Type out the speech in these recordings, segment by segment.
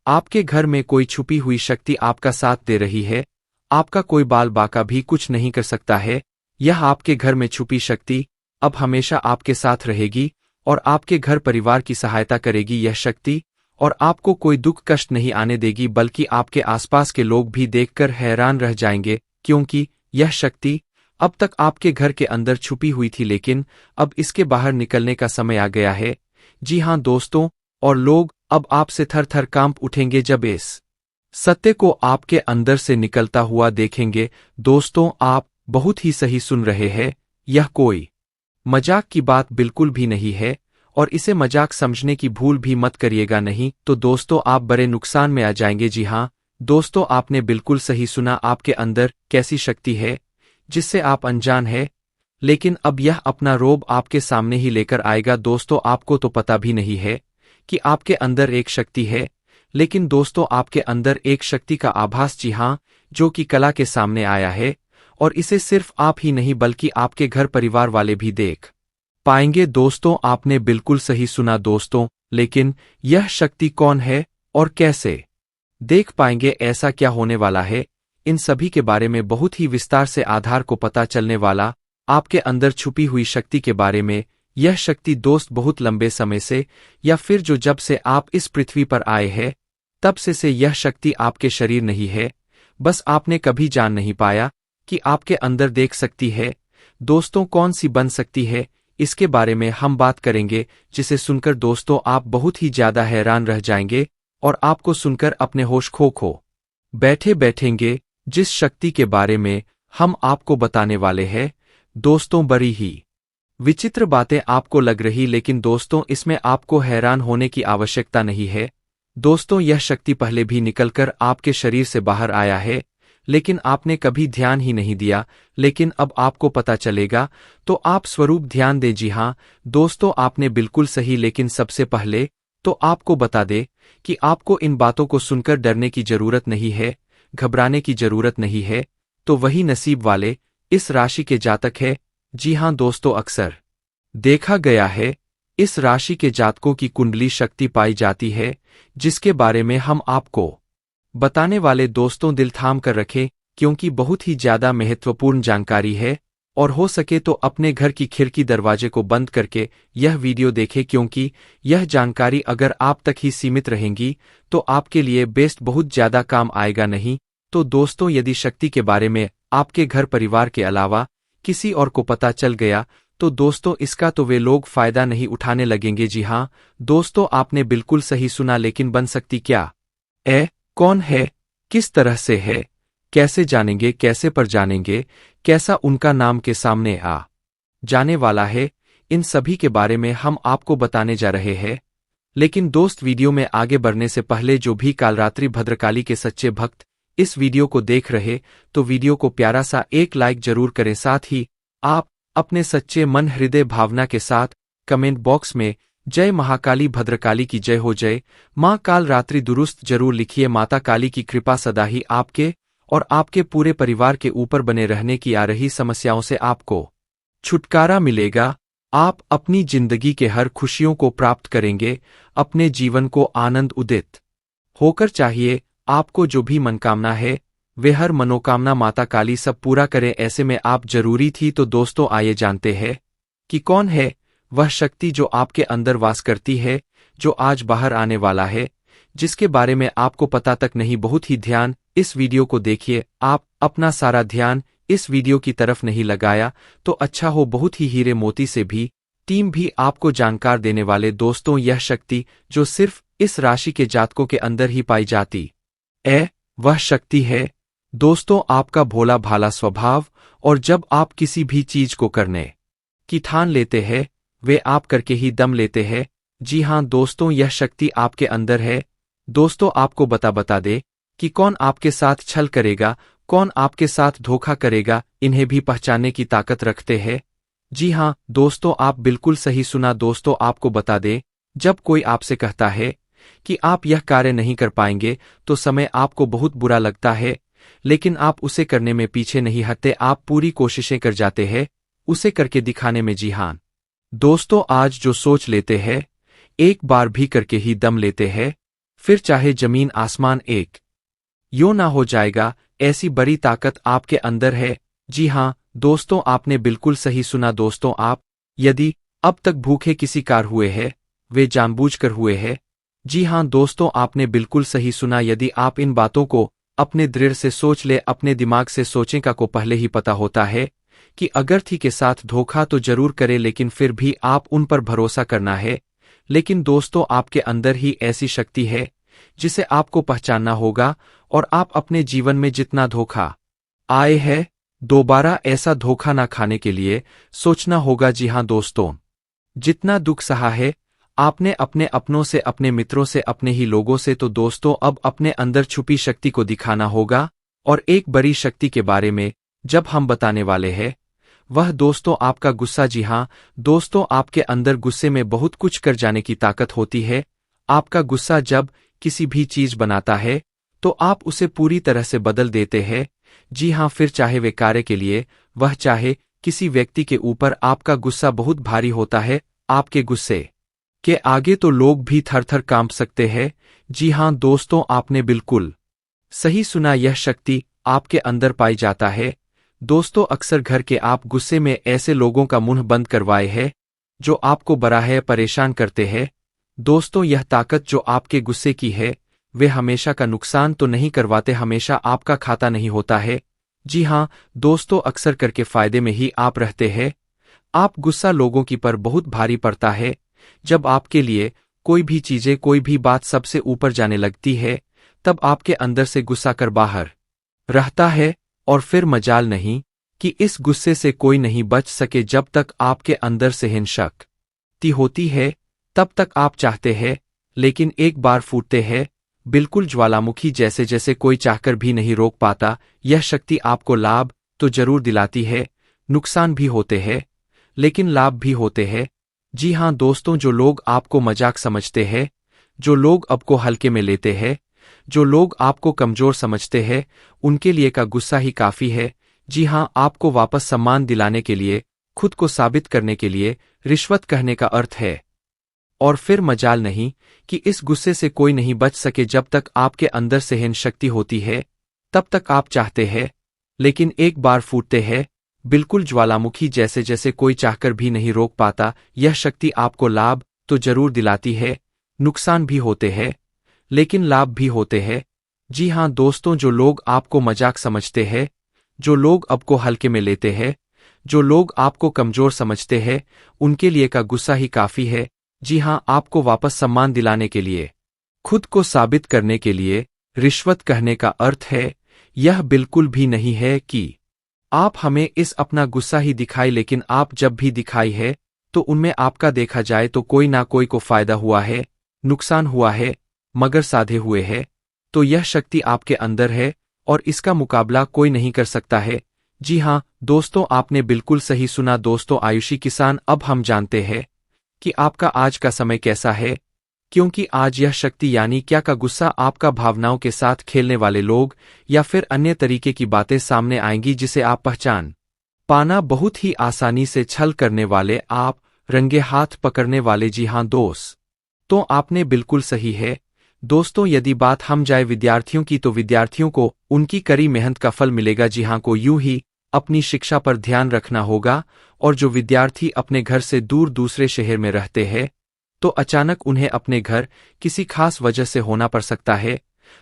आपके घर में कोई छुपी हुई शक्ति आपका साथ दे रही है। आपका कोई बाल बाका भी कुछ नहीं कर सकता है। यह आपके घर में छुपी शक्ति अब हमेशा आपके साथ रहेगी और आपके घर परिवार की सहायता करेगी यह शक्ति, और आपको कोई दुख कष्ट नहीं आने देगी, बल्कि आपके आसपास के लोग भी देखकर हैरान रह जाएंगे, क्योंकि यह शक्ति अब तक आपके घर के अंदर छुपी हुई थी, लेकिन अब इसके बाहर निकलने का समय आ गया है। जी हाँ दोस्तों, और लोग अब आपसे थर थर कांप उठेंगे जब इस सत्य को आपके अंदर से निकलता हुआ देखेंगे। दोस्तों, आप बहुत ही सही सुन रहे हैं, यह कोई मजाक की बात बिल्कुल भी नहीं है, और इसे मजाक समझने की भूल भी मत करिएगा, नहीं तो दोस्तों आप बड़े नुकसान में आ जाएंगे। जी हाँ दोस्तों, आपने बिल्कुल सही सुना। आपके अंदर कैसी शक्ति है जिससे आप अनजान हैं, लेकिन अब यह अपना रोब आपके सामने ही लेकर आएगा। दोस्तों, आपको तो पता भी नहीं है कि आपके अंदर एक शक्ति है, लेकिन दोस्तों आपके अंदर एक शक्ति का आभास, जी हाँ, जो कि कला के सामने आया है, और इसे सिर्फ आप ही नहीं बल्कि आपके घर परिवार वाले भी देख पाएंगे। दोस्तों, आपने बिल्कुल सही सुना दोस्तों, लेकिन यह शक्ति कौन है और कैसे देख पाएंगे, ऐसा क्या होने वाला है, इन सभी के बारे में बहुत ही विस्तार से आधार को पता चलने वाला। आपके अंदर छुपी हुई शक्ति के बारे में, यह शक्ति दोस्त बहुत लंबे समय से, या फिर जो जब से आप इस पृथ्वी पर आए हैं तब से यह शक्ति आपके शरीर नहीं है, बस आपने कभी जान नहीं पाया कि आपके अंदर देख सकती है। दोस्तों, कौन सी बन सकती है, इसके बारे में हम बात करेंगे, जिसे सुनकर दोस्तों आप बहुत ही ज्यादा हैरान रह जाएंगे और आपको सुनकर अपने होश खो बैठेंगे। जिस शक्ति के बारे में हम आपको बताने वाले हैं दोस्तों, बड़ी ही विचित्र बातें आपको लग रही, लेकिन दोस्तों इसमें आपको हैरान होने की आवश्यकता नहीं है। दोस्तों, यह शक्ति पहले भी निकलकर आपके शरीर से बाहर आया है, लेकिन आपने कभी ध्यान ही नहीं दिया, लेकिन अब आपको पता चलेगा, तो आप स्वरूप ध्यान दें। जी हाँ दोस्तों, आपने बिल्कुल सही, लेकिन सबसे पहले तो आपको बता दे कि आपको इन बातों को सुनकर डरने की जरूरत नहीं है, घबराने की जरूरत नहीं है। तो वही नसीब वाले इस राशि के जातक है। जी हाँ दोस्तों, अक्सर देखा गया है इस राशि के जातकों की कुंडली शक्ति पाई जाती है, जिसके बारे में हम आपको बताने वाले। दोस्तों, दिल थाम कर रखें, क्योंकि बहुत ही ज्यादा महत्वपूर्ण जानकारी है, और हो सके तो अपने घर की खिड़की दरवाजे को बंद करके यह वीडियो देखें, क्योंकि यह जानकारी अगर आप तक ही सीमित रहेंगी तो आपके लिए बेस्ट बहुत ज्यादा काम आएगा। नहीं तो दोस्तों, यदि शक्ति के बारे में आपके घर परिवार के अलावा किसी और को पता चल गया, तो दोस्तों इसका तो वे लोग फायदा नहीं उठाने लगेंगे। जी हाँ दोस्तों, आपने बिल्कुल सही सुना, लेकिन बन सकती क्या कौन है, किस तरह से है, कैसे जानेंगे, कैसे पर जानेंगे, कैसा उनका नाम के सामने आ जाने वाला है, इन सभी के बारे में हम आपको बताने जा रहे हैं। लेकिन दोस्त, वीडियो में आगे बढ़ने से पहले जो भी कालरात्रि भद्रकाली के सच्चे भक्त इस वीडियो को देख रहे, तो वीडियो को प्यारा सा एक लाइक जरूर करें। साथ ही आप अपने सच्चे मन हृदय भावना के साथ कमेंट बॉक्स में जय महाकाली भद्रकाली की जय हो, जय माँ काल रात्रि दुरुस्त जरूर लिखिए। माता काली की कृपा सदा ही आपके और आपके पूरे परिवार के ऊपर बने रहने की आ रही समस्याओं से आपको छुटकारा मिलेगा। आप अपनी जिंदगी के हर खुशियों को प्राप्त करेंगे, अपने जीवन को आनंद उदित होकर चाहिए। आपको जो भी मनकामना है वे हर मनोकामना माता काली सब पूरा करें। ऐसे में आप जरूरी थी। तो दोस्तों, आइए जानते हैं कि कौन है वह शक्ति जो आपके अंदर वास करती है, जो आज बाहर आने वाला है, जिसके बारे में आपको पता तक नहीं। बहुत ही ध्यान इस वीडियो को देखिए। आप अपना सारा ध्यान इस वीडियो की तरफ नहीं लगाया तो अच्छा हो, बहुत ही हीरे मोती से भी टीम भी आपको जानकार देने वाले। दोस्तों, यह शक्ति जो सिर्फ इस राशि के जातकों के अंदर ही पाई जाती वह शक्ति है दोस्तों आपका भोला भाला स्वभाव। और जब आप किसी भी चीज को करने की ठान लेते हैं, वे आप करके ही दम लेते हैं। जी हाँ दोस्तों, यह शक्ति आपके अंदर है। दोस्तों, आपको बता दे कि कौन आपके साथ छल करेगा, कौन आपके साथ धोखा करेगा, इन्हें भी पहचानने की ताकत रखते हैं। जी हाँ दोस्तों, आप बिल्कुल सही सुना। दोस्तों, आपको बता दें, जब कोई आपसे कहता है कि आप यह कार्य नहीं कर पाएंगे, तो समय आपको बहुत बुरा लगता है, लेकिन आप उसे करने में पीछे नहीं हटते। आप पूरी कोशिशें कर जाते हैं उसे करके दिखाने में। जी हाँ दोस्तों, आज जो सोच लेते हैं एक बार भी करके ही दम लेते हैं। फिर चाहे जमीन आसमान एक यो ना हो जाएगा, ऐसी बड़ी ताकत आपके अंदर है। जी हाँ दोस्तों, आपने बिल्कुल सही सुना दोस्तों। आप यदि अब तक भूखे किसी कार हुए हैं, वे जानबूझकर हुए हैं। जी हाँ दोस्तों, आपने बिल्कुल सही सुना। यदि आप इन बातों को अपने दृढ़ से सोच ले, अपने दिमाग से सोचें का को पहले ही पता होता है कि अगर थी के साथ धोखा तो जरूर करे, लेकिन फिर भी आप उन पर भरोसा करना है। लेकिन दोस्तों, आपके अंदर ही ऐसी शक्ति है जिसे आपको पहचानना होगा, और आप अपने जीवन में जितना धोखा आए है, दोबारा ऐसा धोखा ना खाने के लिए सोचना होगा। जी हाँ दोस्तों, जितना दुख सहा है आपने अपने अपनों से, अपने मित्रों से, अपने ही लोगों से, तो दोस्तों अब अपने अंदर छुपी शक्ति को दिखाना होगा। और एक बड़ी शक्ति के बारे में जब हम बताने वाले हैं, वह दोस्तों आपका गुस्सा। जी हाँ दोस्तों, आपके अंदर गुस्से में बहुत कुछ कर जाने की ताकत होती है। आपका गुस्सा जब किसी भी चीज बनाता है तो आप उसे पूरी तरह से बदल देते हैं। जी हाँ, फिर चाहे वे कार्य के लिए, वह चाहे किसी व्यक्ति के ऊपर, आपका गुस्सा बहुत भारी होता है। आपके गुस्से के आगे तो लोग भी थर थर कांप सकते हैं। जी हाँ दोस्तों, आपने बिल्कुल सही सुना, यह शक्ति आपके अंदर पाई जाता है। दोस्तों अक्सर घर के आप गुस्से में ऐसे लोगों का मुंह बंद करवाए हैं जो आपको बराह परेशान करते हैं। दोस्तों यह ताकत जो आपके गुस्से की है, वे हमेशा का नुकसान तो नहीं करवाते, हमेशा आपका खाता नहीं होता है। जी हाँ दोस्तों, अक्सर करके फायदे में ही आप रहते हैं। आप गुस्सा लोगों की पर बहुत भारी पड़ता है जब आपके लिए कोई भी चीजें, कोई भी बात सबसे ऊपर जाने लगती है, तब आपके अंदर से गुस्सा कर बाहर रहता है। और फिर मजाल नहीं कि इस गुस्से से कोई नहीं बच सके। जब तक आपके अंदर से शक्ति होती है तब तक आप चाहते हैं, लेकिन एक बार फूटते हैं, बिल्कुल ज्वालामुखी जैसे, जैसे कोई चाहकर भी नहीं रोक पाता। यह शक्ति आपको लाभ तो जरूर दिलाती है, नुकसान भी होते हैं, लेकिन लाभ भी होते हैं। जी हाँ दोस्तों, जो लोग आपको मजाक समझते हैं, जो लोग आपको हल्के में लेते हैं, जो लोग आपको कमजोर समझते हैं, उनके लिए का गुस्सा ही काफी है। जी हाँ, आपको वापस सम्मान दिलाने के लिए, खुद को साबित करने के लिए रिश्वत कहने का अर्थ है। और फिर मजाल नहीं कि इस गुस्से से कोई नहीं बच सके। जब तक आपके अंदर सहन शक्ति होती है तब तक आप चाहते हैं, लेकिन एक बार फूटते हैं, बिल्कुल ज्वालामुखी जैसे, जैसे कोई चाहकर भी नहीं रोक पाता। यह शक्ति आपको लाभ तो जरूर दिलाती है, नुकसान भी होते हैं, लेकिन लाभ भी होते हैं। जी हाँ दोस्तों, जो लोग आपको मजाक समझते हैं, जो लोग आपको हल्के में लेते हैं, जो लोग आपको कमजोर समझते हैं, उनके लिए का गुस्सा ही काफी है। जी हाँ, आपको वापस सम्मान दिलाने के लिए, खुद को साबित करने के लिए रिश्वत कहने का अर्थ है। यह बिल्कुल भी नहीं है कि आप हमें इस अपना गुस्सा ही दिखाई, लेकिन आप जब भी दिखाई है तो उनमें आपका देखा जाए तो कोई ना कोई को फायदा हुआ है, नुकसान हुआ है, मगर साधे हुए है। तो यह शक्ति आपके अंदर है और इसका मुकाबला कोई नहीं कर सकता है। जी हाँ दोस्तों, आपने बिल्कुल सही सुना। दोस्तों आयुषी किसान, अब हम जानते हैं कि आपका आज का समय कैसा है, क्योंकि आज यह शक्ति यानी क्या का गुस्सा आपका भावनाओं के साथ खेलने वाले लोग या फिर अन्य तरीके की बातें सामने आएंगी जिसे आप पहचान पाना बहुत ही आसानी से, छल करने वाले, आप रंगे हाथ पकड़ने वाले। जी हाँ दोस्त, तो आपने बिल्कुल सही है। दोस्तों यदि बात हम जाए विद्यार्थियों की, तो विद्यार्थियों को उनकी कड़ी मेहनत का फल मिलेगा। जी हाँ, को यूं ही अपनी शिक्षा पर ध्यान रखना होगा। और जो विद्यार्थी अपने घर से दूर दूसरे शहर में रहते हैं, तो अचानक उन्हें अपने घर किसी खास वजह से होना पड़ सकता है।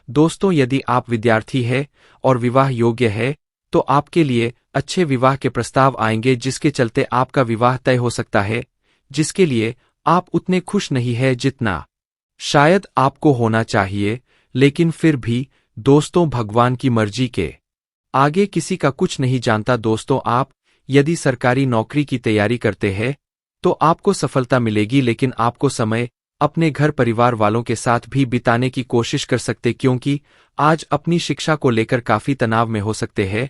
दोस्तों यदि आप विद्यार्थी हैं और विवाह योग्य है, तो आपके लिए अच्छे विवाह के प्रस्ताव आएंगे, जिसके चलते आपका विवाह तय हो सकता है, जिसके लिए आप उतने खुश नहीं हैं जितना शायद आपको होना चाहिए। लेकिन फिर भी दोस्तों, भगवान की मर्जी के आगे किसी का कुछ नहीं जानता। दोस्तों आप यदि सरकारी नौकरी की तैयारी करते हैं तो आपको सफलता मिलेगी, लेकिन आपको समय अपने घर परिवार वालों के साथ भी बिताने की कोशिश कर सकते, क्योंकि आज अपनी शिक्षा को लेकर काफी तनाव में हो सकते हैं।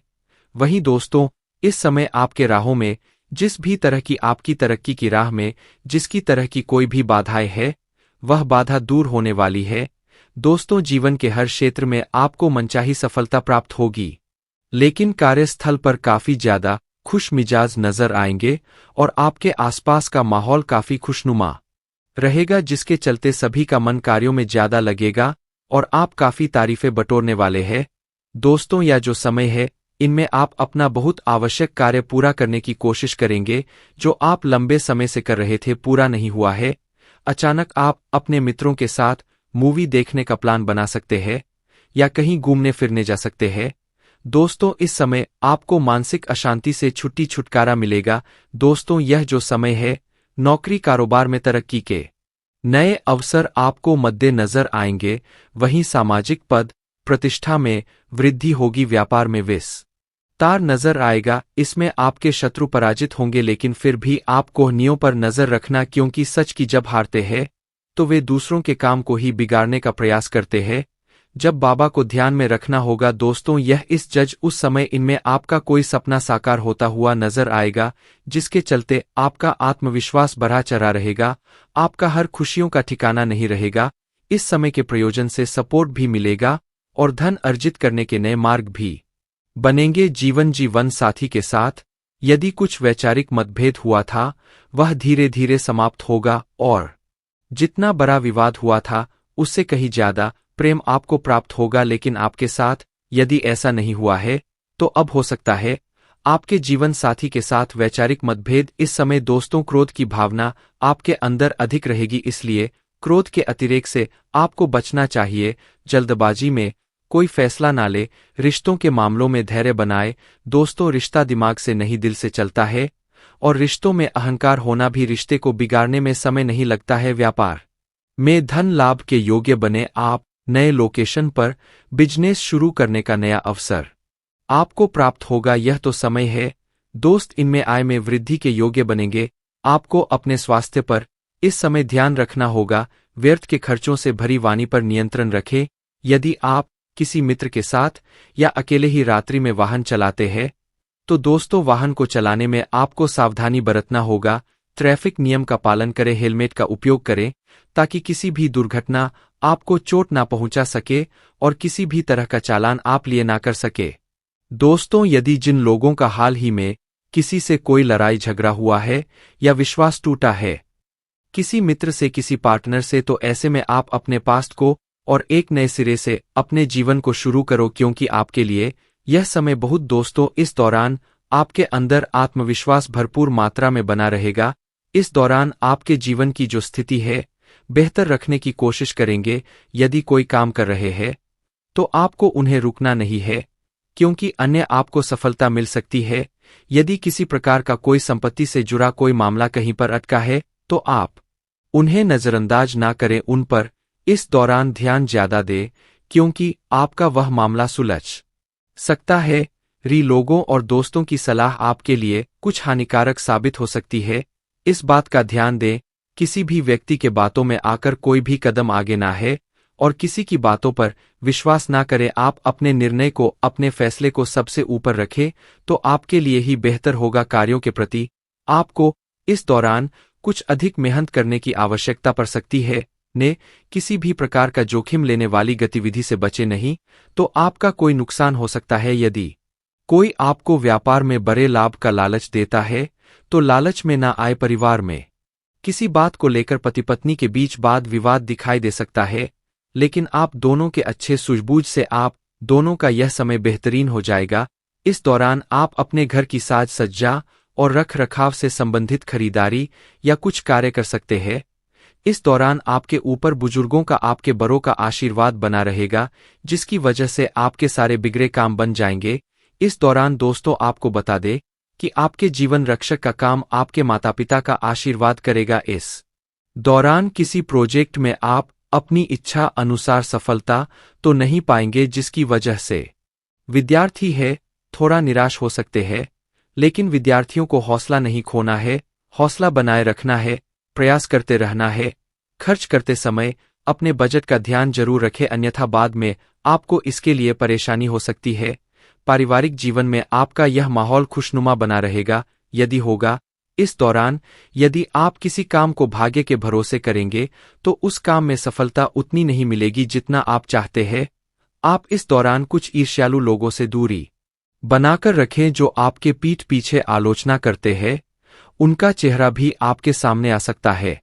वहीं दोस्तों, इस समय आपके राहों में, जिस भी तरह की आपकी तरक्की की राह में जिसकी तरह की कोई भी बाधाएं है, वह बाधा दूर होने वाली है। दोस्तों जीवन के हर क्षेत्र में आपको मनचाही सफलता प्राप्त होगी, लेकिन कार्यस्थल पर काफी ज्यादा खुश मिजाज नजर आएंगे और आपके आसपास का माहौल काफी खुशनुमा रहेगा, जिसके चलते सभी का मन कार्यों में ज्यादा लगेगा और आप काफी तारीफें बटोरने वाले हैं। दोस्तों, यह जो समय है, इनमें आप अपना बहुत आवश्यक कार्य पूरा करने की कोशिश करेंगे जो आप लंबे समय से कर रहे थे, पूरा नहीं हुआ है। अचानक आप अपने मित्रों के साथ मूवी देखने का प्लान बना सकते हैं या कहीं घूमने फिरने जा सकते हैं। दोस्तों, इस समय आपको मानसिक अशांति से छुटकारा मिलेगा। दोस्तों, यह जो समय है, नौकरी कारोबार में तरक्की के नए अवसर आपको मद्देनजर आएंगे। वहीं सामाजिक पद प्रतिष्ठा में वृद्धि होगी, व्यापार में विस्तार नजर आएगा। इसमें आपके शत्रु पराजित होंगे, लेकिन फिर भी आप कोहनियों पर नजर रखना, क्योंकि सच की जब हारते हैं तो वे दूसरों के काम को ही बिगाड़ने का प्रयास करते हैं। जब बाबा को ध्यान में रखना होगा। दोस्तों, यह इस जज उस समय इनमें आपका कोई सपना साकार होता हुआ नजर आएगा, जिसके चलते आपका आत्मविश्वास बढ़ा चढ़ा रहेगा। आपका हर खुशियों का ठिकाना नहीं रहेगा। इस समय के प्रयोजन से सपोर्ट भी मिलेगा और धन अर्जित करने के नए मार्ग भी बनेंगे। जीवन साथी के साथ यदि कुछ वैचारिक मतभेद हुआ था, वह धीरे धीरे समाप्त होगा और जितना बड़ा विवाद हुआ था, उससे कहीं ज्यादा प्रेम आपको प्राप्त होगा। लेकिन आपके साथ यदि ऐसा नहीं हुआ है, तो अब हो सकता है आपके जीवन साथी के साथ वैचारिक मतभेद। इस समय दोस्तों, क्रोध की भावना आपके अंदर अधिक रहेगी, इसलिए क्रोध के अतिरेक से आपको बचना चाहिए। जल्दबाजी में कोई फैसला ना ले। रिश्तों के मामलों में धैर्य बनाए। दोस्तों, रिश्ता दिमाग से नहीं, दिल से चलता है और रिश्तों में अहंकार होना भी रिश्ते को बिगाड़ने में समय नहीं लगता है। व्यापार में धन लाभ के योग्य बने आप। नए लोकेशन पर बिजनेस शुरू करने का नया अवसर आपको प्राप्त होगा। यह तो समय है दोस्त, इनमें आय में वृद्धि के योग्य बनेंगे। आपको अपने स्वास्थ्य पर इस समय ध्यान रखना होगा। व्यर्थ के खर्चों से भरी वाणी पर नियंत्रण रखें। यदि आप किसी मित्र के साथ या अकेले ही रात्रि में वाहन चलाते हैं, तो दोस्तों, वाहन को चलाने में आपको सावधानी बरतना होगा। ट्रैफिक नियम का पालन करें, हेलमेट का उपयोग करें, ताकि किसी भी दुर्घटना आपको चोट ना पहुंचा सके और किसी भी तरह का चालान आप लिए ना कर सके। दोस्तों, यदि जिन लोगों का हाल ही में किसी से कोई लड़ाई झगड़ा हुआ है या विश्वास टूटा है, किसी मित्र से, किसी पार्टनर से, तो ऐसे में आप अपने पास्ट को और एक नए सिरे से अपने जीवन को शुरू करो, क्योंकि आपके लिए यह समय बहुत दोस्तों, इस दौरान आपके अंदर आत्मविश्वास भरपूर मात्रा में बना रहेगा। इस दौरान आपके जीवन की जो स्थिति है, बेहतर रखने की कोशिश करेंगे। यदि कोई काम कर रहे हैं, तो आपको उन्हें रुकना नहीं है, क्योंकि अन्य आपको सफलता मिल सकती है। यदि किसी प्रकार का कोई संपत्ति से जुड़ा कोई मामला कहीं पर अटका है, तो आप उन्हें नजरअंदाज ना करें, उन पर इस दौरान ध्यान ज्यादा दें, क्योंकि आपका वह मामला सुलझ सकता है। लोगों और दोस्तों की सलाह आपके लिए कुछ हानिकारक साबित हो सकती है। इस बात का ध्यान दें, किसी भी व्यक्ति के बातों में आकर कोई भी कदम आगे ना है और किसी की बातों पर विश्वास ना करें। आप अपने निर्णय को, अपने फैसले को सबसे ऊपर रखें, तो आपके लिए ही बेहतर होगा। कार्यों के प्रति आपको इस दौरान कुछ अधिक मेहनत करने की आवश्यकता पड़ सकती है। किसी भी प्रकार का जोखिम लेने वाली गतिविधि से बचे नहीं, तो आपका कोई नुकसान हो सकता है। यदि कोई आपको व्यापार में बड़े लाभ का लालच देता है, तो लालच में ना आए। परिवार में किसी बात को लेकर पति पत्नी के बीच वाद विवाद दिखाई दे सकता है, लेकिन आप दोनों के अच्छे सूझबूझ से आप दोनों का यह समय बेहतरीन हो जाएगा। इस दौरान आप अपने घर की साज सज्जा और रख रखाव से संबंधित खरीदारी या कुछ कार्य कर सकते हैं। इस दौरान आपके ऊपर बुजुर्गों का, आपके बड़ों का आशीर्वाद बना रहेगा, जिसकी वजह से आपके सारे बिगड़े काम बन जाएंगे। इस दौरान दोस्तों, आपको बता दे कि आपके जीवन रक्षक का काम आपके माता पिता का आशीर्वाद करेगा। इस दौरान किसी प्रोजेक्ट में आप अपनी इच्छा अनुसार सफलता तो नहीं पाएंगे, जिसकी वजह से विद्यार्थी है थोड़ा निराश हो सकते हैं। लेकिन विद्यार्थियों को हौसला नहीं खोना है, हौसला बनाए रखना है, प्रयास करते रहना है। खर्च करते समय अपने बजट का ध्यान जरूर रखें, अन्यथा बाद में आपको इसके लिए परेशानी हो सकती है। पारिवारिक जीवन में आपका यह माहौल खुशनुमा बना रहेगा। यदि होगा, इस दौरान यदि आप किसी काम को भाग्य के भरोसे करेंगे, तो उस काम में सफलता उतनी नहीं मिलेगी जितना आप चाहते हैं। आप इस दौरान कुछ ईर्ष्यालु लोगों से दूरी बनाकर रखें, जो आपके पीठ पीछे आलोचना करते हैं। उनका चेहरा भी आपके सामने आ सकता है।